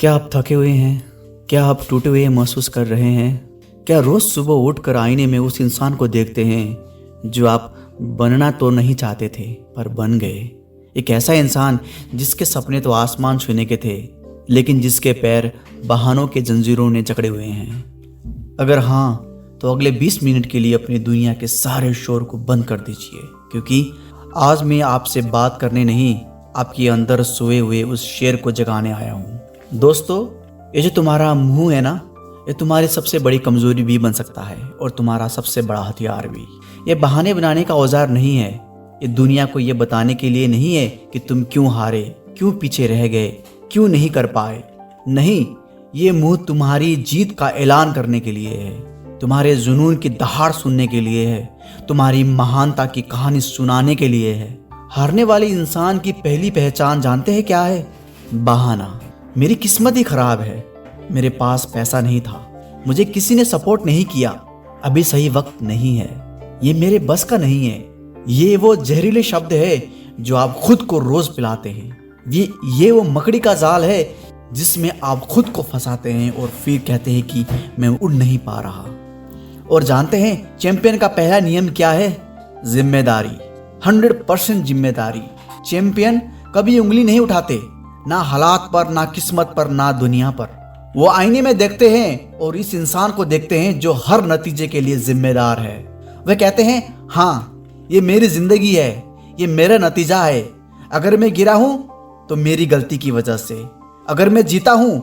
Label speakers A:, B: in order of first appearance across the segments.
A: क्या आप थके हुए हैं? क्या आप टूटे हुए महसूस कर रहे हैं? क्या रोज सुबह उठकर आईने में उस इंसान को देखते हैं जो आप बनना तो नहीं चाहते थे पर बन गए? एक ऐसा इंसान जिसके सपने तो आसमान छूने के थे, लेकिन जिसके पैर बहानों के जंजीरों ने जकड़े हुए हैं। अगर हाँ, तो अगले 20 मिनट के लिए अपनी दुनिया के सारे शोर को बंद कर दीजिए, क्योंकि आज मैं आपसे बात करने नहीं, आपके अंदर सोए हुए उस शेर को जगाने आया हूँ। दोस्तों, ये जो तुम्हारा मुंह है ना, ये तुम्हारी सबसे बड़ी कमजोरी भी बन सकता है और तुम्हारा सबसे बड़ा हथियार भी। ये बहाने बनाने का औजार नहीं है। ये दुनिया को ये बताने के लिए नहीं है कि तुम क्यों हारे, क्यों पीछे रह गए, क्यों नहीं कर पाए। नहीं, ये मुंह तुम्हारी जीत का ऐलान करने के लिए है, तुम्हारे जुनून की दहाड़ सुनने के लिए है, तुम्हारी महानता की कहानी सुनाने के लिए है। हारने वाले इंसान की पहली पहचान जानते हैं क्या है? बहाना। मेरी किस्मत ही खराब है, मेरे पास पैसा नहीं था, मुझे किसी ने सपोर्ट नहीं किया, अभी सही वक्त नहीं है, ये मेरे बस का नहीं है। ये वो जहरीले शब्द है जो आप खुद को रोज पिलाते हैं। ये वो मकड़ी का जाल है जिसमें आप खुद को फंसाते हैं और फिर कहते हैं कि मैं उड़ नहीं पा रहा। और जानते हैं चैंपियन का पहला नियम क्या है? जिम्मेदारी। 100% जिम्मेदारी। चैंपियन कभी उंगली नहीं उठाते, ना हालात पर, ना किस्मत पर, ना दुनिया पर। वो आईने में देखते हैं और इस इंसान को देखते हैं जो हर नतीजे के लिए जिम्मेदार है। वे कहते हैं, हाँ, ये मेरी जिंदगी है, ये मेरा नतीजा है। अगर मैं गिरा हूं तो मेरी गलती की वजह से, अगर मैं जीता हूं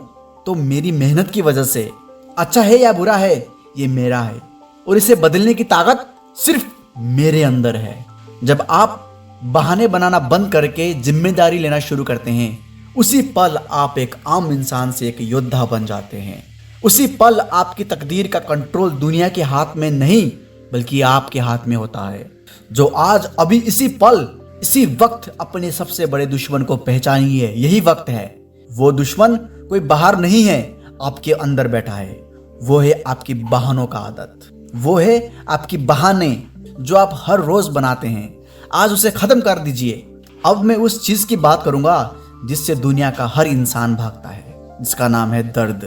A: तो मेरी मेहनत की वजह से। अच्छा है या बुरा है, ये मेरा है और इसे बदलने की ताकत सिर्फ मेरे अंदर है। जब आप बहाने बनाना बंद करके जिम्मेदारी लेना शुरू करते हैं, उसी पल आप एक आम इंसान से एक योद्धा बन जाते हैं। उसी पल आपकी तकदीर का कंट्रोल दुनिया के हाथ में नहीं बल्कि आपके हाथ में होता है। जो आज अभी इसी पल इसी वक्त अपने सबसे बड़े दुश्मन को पहचानिए, यही वक्त है। वो दुश्मन कोई बाहर नहीं है, आपके अंदर बैठा है। वो है आपकी बहानों का आदत, वो है आपकी बहाने जो आप हर रोज बनाते हैं। आज उसे खत्म कर दीजिए। अब मैं उस चीज की बात करूंगा जिससे दुनिया का हर इंसान भागता है, जिसका नाम है दर्द।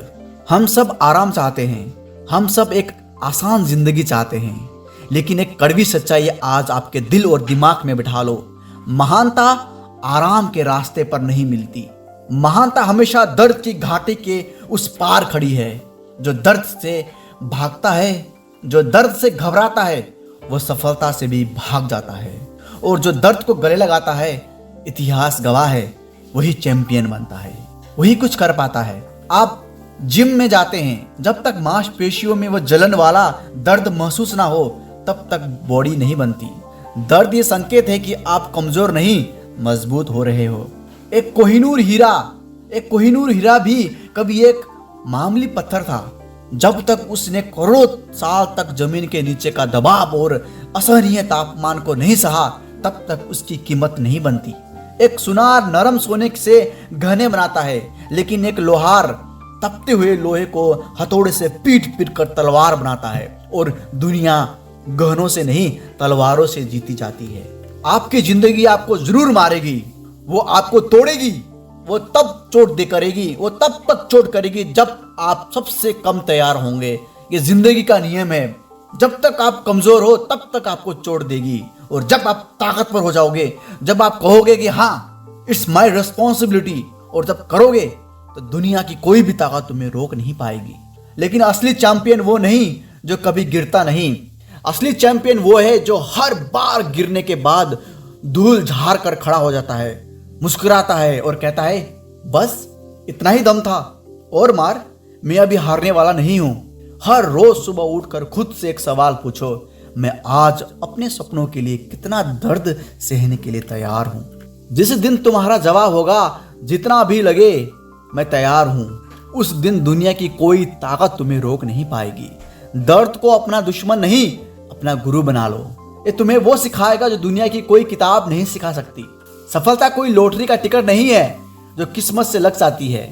A: हम सब आराम चाहते हैं, हम सब एक आसान जिंदगी चाहते हैं, लेकिन एक कड़वी सच्चाई आज आपके दिल और दिमाग में बिठा लो। महानता आराम के रास्ते पर नहीं मिलती। महानता हमेशा दर्द की घाटी के उस पार खड़ी है। जो दर्द से भागता है, जो दर्द से घबराता है, वो सफलता से भी भाग जाता है। और जो दर्द को गले लगाता है, इतिहास गवाह है, वही चैंपियन बनता है, वही कुछ कर पाता है। आप जिम में जाते हैं, जब तक मांसपेशियों में वो जलन वाला दर्द महसूस ना हो तब तक बॉडी नहीं बनती। दर्द ये संकेत है कि आप कमजोर नहीं, मजबूत हो रहे हो। एक कोहिनूर हीरा भी कभी एक मामूली पत्थर था। जब तक उसने करोड़ों साल तक जमीन के नीचे का दबाव और असहनीय तापमान को नहीं सहा, तब तक उसकी कीमत नहीं बनती। एक सुनार नरम सोने से गहने बनाता है, लेकिन एक लोहार तपते हुए लोहे को हथौड़े से पीट कर तलवार बनाता है। और दुनिया गहनों से नहीं, तलवारों से जीती जाती है। आपकी जिंदगी आपको जरूर मारेगी, वो आपको तोड़ेगी, वो तब चोट दे करेगी, वो तब तक चोट करेगी जब आप सबसे कम तैयार होंगे। ये जिंदगी का नियम है। जब तक आप कमजोर हो तब तक आपको चोट देगी, और जब आप ताकतवर हो जाओगे, जब आप कहोगे कि हाँ, इट्स माय रिस्पॉन्सिबिलिटी, और जब करोगे तो दुनिया की कोई भी ताकत तुम्हें रोक नहीं पाएगी। लेकिन असली चैंपियन वो नहीं जो कभी गिरता नहीं। असली चैंपियन वो है जो हर बार गिरने के बाद धूल झाड़ कर खड़ा हो जाता है, मुस्कुराता है और कहता है, बस इतना ही दम था, और मार, मैं अभी हारने वाला नहीं हूं। हर रोज सुबह उठकर खुद से एक सवाल पूछो, मैं आज अपने सपनों के लिए कितना दर्द सहने के लिए तैयार हूं। जिस दिन तुम्हारा जवाब होगा, जितना भी लगे मैं तैयार हूं, उस दिन दुनिया की कोई ताकत तुम्हें रोक नहीं पाएगी। दर्द को अपना दुश्मन नहीं, अपना गुरु बना लो। ये तुम्हें वो सिखाएगा जो दुनिया की कोई किताब नहीं सिखा सकती। सफलता कोई लॉटरी का टिकट नहीं है जो किस्मत से लग जाती है।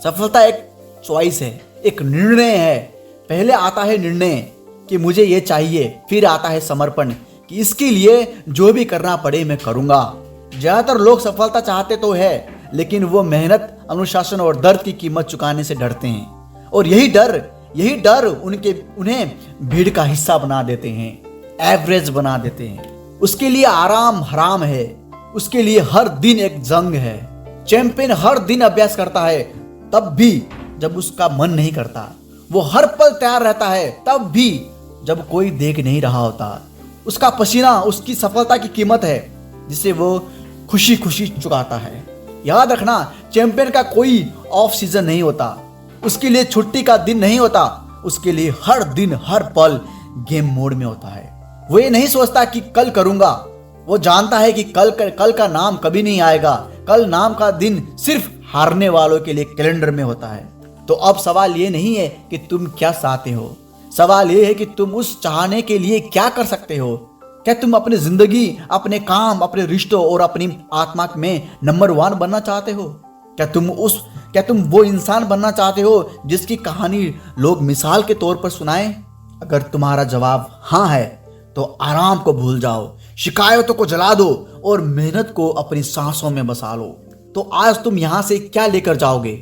A: सफलता एक चॉइस है, एक निर्णय है। पहले आता है निर्णय कि मुझे ये चाहिए, फिर आता है समर्पण कि इसके लिए जो भी करना पड़े मैं करूंगा। ज्यादातर लोग सफलता चाहते तो है, लेकिन वो मेहनत, अनुशासन और दर्द की कीमत चुकाने से डरते हैं। और यही डर उन्हें भीड़ का हिस्सा बना देते हैं, एवरेज बना देते हैं। उसके लिए आराम हराम है, उसके लिए हर दिन एक जंग है। चैंपियन हर दिन अभ्यास करता है, तब भी जब उसका मन नहीं करता। वो हर पल तैयार रहता है, तब भी जब कोई देख नहीं रहा होता। उसका पसीना उसकी सफलता की कीमत है, जिसे वो खुशी खुशी चुकाता है। याद रखना, चैंपियन का कोई ऑफ सीजन नहीं होता, उसके लिए छुट्टी का दिन नहीं होता। उसके लिए हर दिन हर पल गेम मोड में होता है। वो ये नहीं सोचता कि कल करूंगा, वो जानता है कि कल का नाम कभी नहीं आएगा। कल नाम का दिन सिर्फ हारने वालों के लिए कैलेंडर में होता है। तो अब सवाल ये नहीं है कि तुम क्या चाहते हो, सवाल ये है कि तुम उस चाहने के लिए क्या कर सकते हो। क्या तुम अपनी जिंदगी, अपने काम, अपने रिश्तों और अपनी आत्मा में नंबर 1 बनना चाहते हो? क्या तुम वो इंसान बनना चाहते हो जिसकी कहानी लोग मिसाल के तौर पर सुनाएं? अगर तुम्हारा जवाब हाँ है तो आराम को भूल जाओ, शिकायतों को जला दो और मेहनत को अपनी सांसों में बसा लो। तो आज तुम यहां से क्या लेकर जाओगे?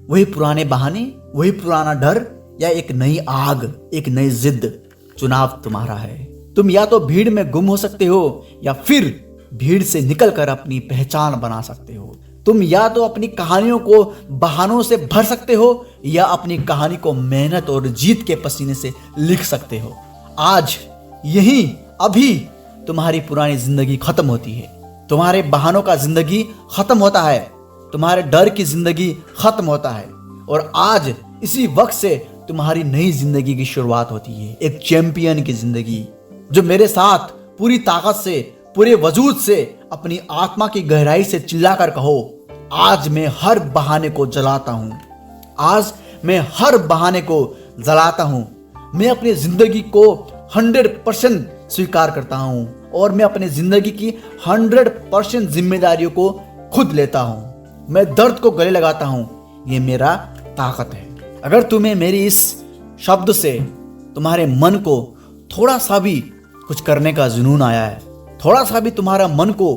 A: वही पुराने बहाने, वही पुराना डर, या एक नई आग, एक नई जिद? चुनाव तुम्हारा है। तुम या तो भीड़ में गुम हो सकते हो या फिर भीड़ से निकलकर अपनी पहचान बना सकते हो। तुम या तो अपनी कहानियों को बहानों से भर सकते हो या अपनी कहानी को मेहनत और जीत के पसीने से लिख सकते हो। आज यही अभी तुम्हारी पुरानी जिंदगी खत्म होती है, तुम्हारे बहानों का जिंदगी खत्म होता है, तुम्हारे डर की जिंदगी खत्म होता है और आज इसी वक्त से तुम्हारी नई जिंदगी की शुरुआत होती है। एक चैंपियन की जिंदगी जो मेरे साथ पूरी ताकत से, पूरे वजूद से, अपनी आत्मा की गहराई से चिल्लाकर कहो, आज मैं हर बहाने को जलाता हूं, आज मैं हर बहाने को जलाता हूं। मैं अपनी जिंदगी को 100% स्वीकार करता हूं और मैं अपनी जिंदगी की 100% जिम्मेदारियों को खुद लेता हूं। मैं दर्द को गले लगाता हूं, ये मेरा ताकत है। अगर तुम्हें मेरी इस शब्द से तुम्हारे मन को थोड़ा सा भी कुछ करने का जुनून आया है, थोड़ा सा भी तुम्हारा मन को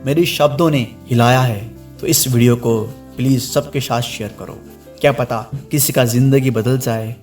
A: मेरी शब्दों ने हिलाया है, तो इस वीडियो को प्लीज सबके साथ शेयर करो। क्या पता किसी का जिंदगी बदल जाए,